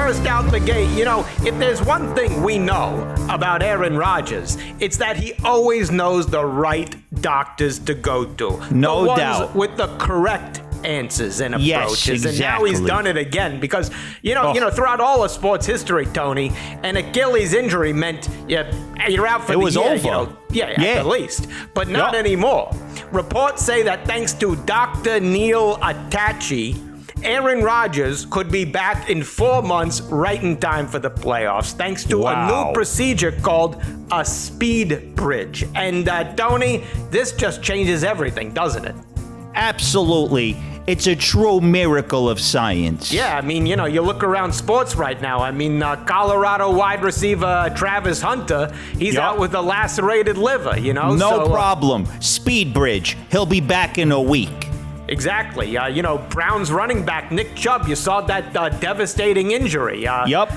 first out the gate, if there's one thing we know about Aaron Rodgers, it's that he always knows the right doctors to go to. No the doubt. ones with the correct answers and approaches. Yes, exactly. And now he's done it again because, throughout all of sports history, Tony, an Achilles injury meant you're out for the year. It was over. At the least. But not anymore. Reports say that thanks to Dr. Neil Atachi, Aaron Rodgers could be back in 4 months, right in time for the playoffs, thanks to a new procedure called a speed bridge. And Tony, this just changes everything, doesn't it? Absolutely. It's a true miracle of science. Yeah, you look around sports right now. Colorado wide receiver Travis Hunter, he's out with a lacerated liver, No problem. Speed bridge. He'll be back in a week. Exactly. Browns running back Nick Chubb, you saw that devastating injury.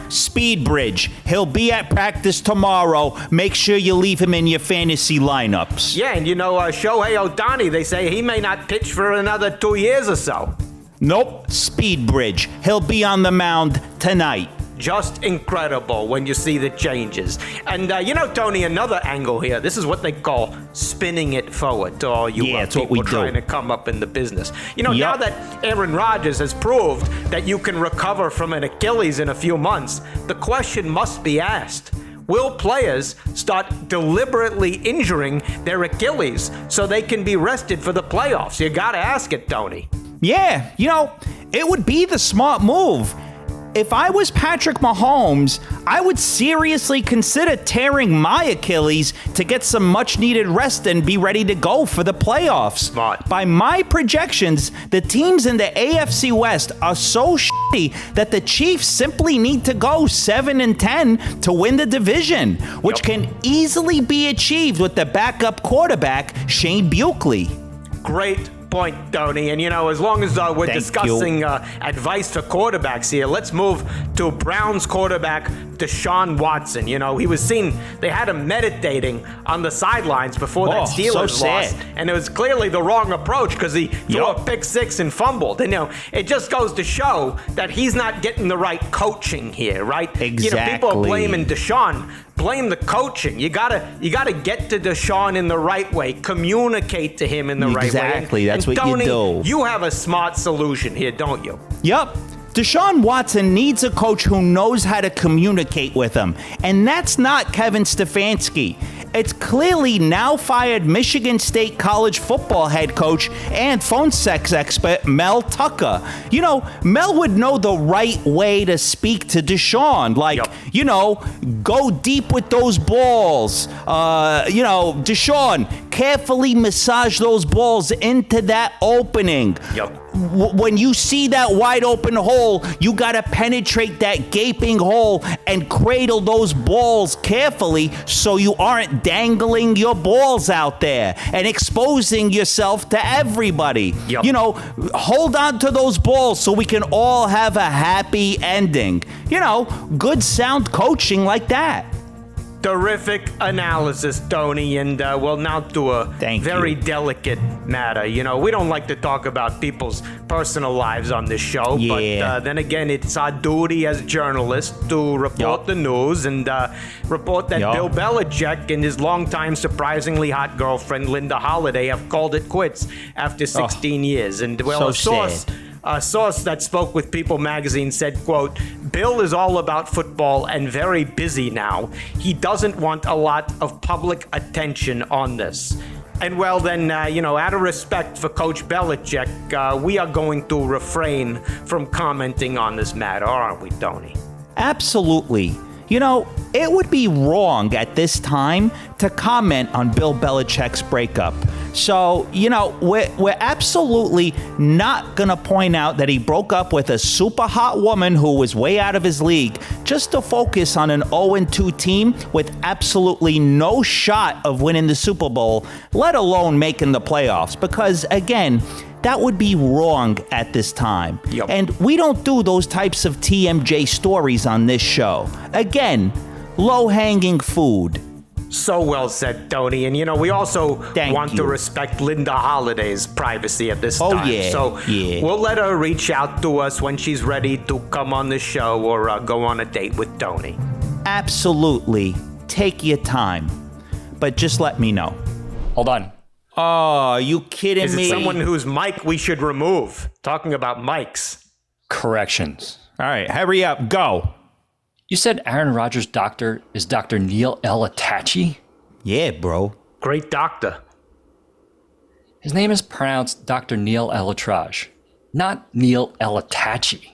Speed bridge. He'll be at practice tomorrow. Make sure you leave him in your fantasy lineups. Yeah, and Shohei Ohtani, they say he may not pitch for another 2 years or so. Nope. Speed bridge. He'll be on the mound tonight. Just incredible when you see the changes. And, Tony, another angle here. This is what they call spinning it forward to all you people trying to come up in the business. Now that Aaron Rodgers has proved that you can recover from an Achilles in a few months, the question must be asked. Will players start deliberately injuring their Achilles so they can be rested for the playoffs? You got to ask it, Tony. Yeah, it would be the smart move. If I was Patrick Mahomes, I would seriously consider tearing my Achilles to get some much-needed rest and be ready to go for the playoffs. Smart. By my projections, the teams in the AFC West are so shitty that the Chiefs simply need to go 7-10 to win the division, which can easily be achieved with the backup quarterback, Shane Buechele. Great point, Tony. And, as long as we're discussing advice for quarterbacks here, let's move to Browns quarterback Deshaun Watson. He was seen, they had him meditating on the sidelines before that Steelers loss. And it was clearly the wrong approach because he threw a pick six and fumbled. And, it just goes to show that he's not getting the right coaching here, right? Exactly. People are blaming Deshaun. Blame the coaching. You gotta get to Deshaun in the right way. Communicate to him in the right way. Exactly. That's what Tony, you do. You have a smart solution here, don't you? Yep. Deshaun Watson needs a coach who knows how to communicate with him. And that's not Kevin Stefanski. It's clearly now fired Michigan State college football head coach and phone sex expert Mel Tucker. Mel would know the right way to speak to Deshaun. Go deep with those balls. Deshaun, carefully massage those balls into that opening. When you see that wide open hole, you got to penetrate that gaping hole and cradle those balls carefully so you aren't dangling your balls out there and exposing yourself to everybody. Hold on to those balls so we can all have a happy ending. Good sound coaching like that. Terrific analysis, Tony, and we'll now do a very delicate matter. We don't like to talk about people's personal lives on this show, but then again, it's our duty as journalists to report the news and report that Bill Belichick and his longtime surprisingly hot girlfriend, Linda Holliday, have called it quits after 16 years. And, a source that spoke with People magazine said, quote, Bill is all about football and very busy now. He doesn't want a lot of public attention on this. And well, then, out of respect for Coach Belichick, we are going to refrain from commenting on this matter, aren't we, Tony? Absolutely. It would be wrong at this time to comment on Bill Belichick's breakup. So, we're absolutely not going to point out that he broke up with a super hot woman who was way out of his league just to focus on an 0-2 team with absolutely no shot of winning the Super Bowl, let alone making the playoffs. Because, again, that would be wrong at this time. And we don't do those types of TMJ stories on this show. Again, low-hanging food. So well said, Tony. And, we also want to respect Linda Holiday's privacy at this time. Yeah. So we'll let her reach out to us when she's ready to come on the show or go on a date with Tony. Absolutely. Take your time. But just let me know. Hold on. Oh, you kidding me? Is it someone whose mic we should remove? Talking about mics. Corrections. All right, hurry up. Go. You said Aaron Rodgers' doctor is Dr. Neil L. Attachi? Yeah, bro. Great doctor. His name is pronounced Dr. Neil L. Atraj, not Neil L. Attachi.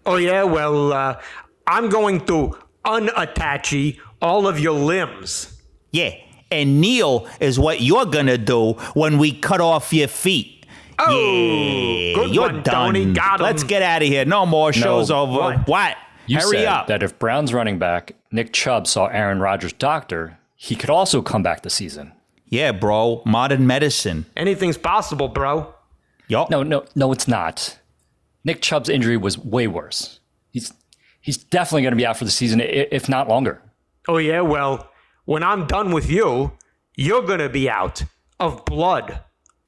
Oh, yeah? Well, I'm going to unattachi all of your limbs. Yeah, and Neil is what you're going to do when we cut off your feet. Oh, yeah, good you're one, done. Tony. Got him. Let's get out of here. No more. Show's over. What? You Hurry said up. that if Browns running back Nick Chubb saw Aaron Rodgers' doctor, he could also come back this season. Yeah, bro. Modern medicine. Anything's possible, bro. Yup. No, it's not. Nick Chubb's injury was way worse. He's definitely going to be out for the season, if not longer. Oh, yeah? Well, when I'm done with you, you're going to be out of blood.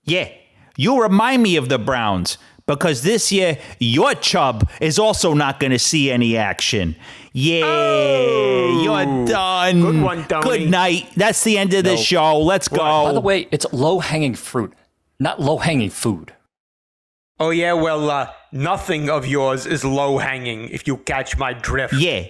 Yeah. You remind me of the Browns because this year your Chubb is also not going to see any action. Yeah, you're done. Good one, Tony. Good night. That's the end of the show. Let's go. By the way, it's low-hanging fruit, not low-hanging food. Oh, yeah? Well, nothing of yours is low-hanging, if you catch my drift. Yeah.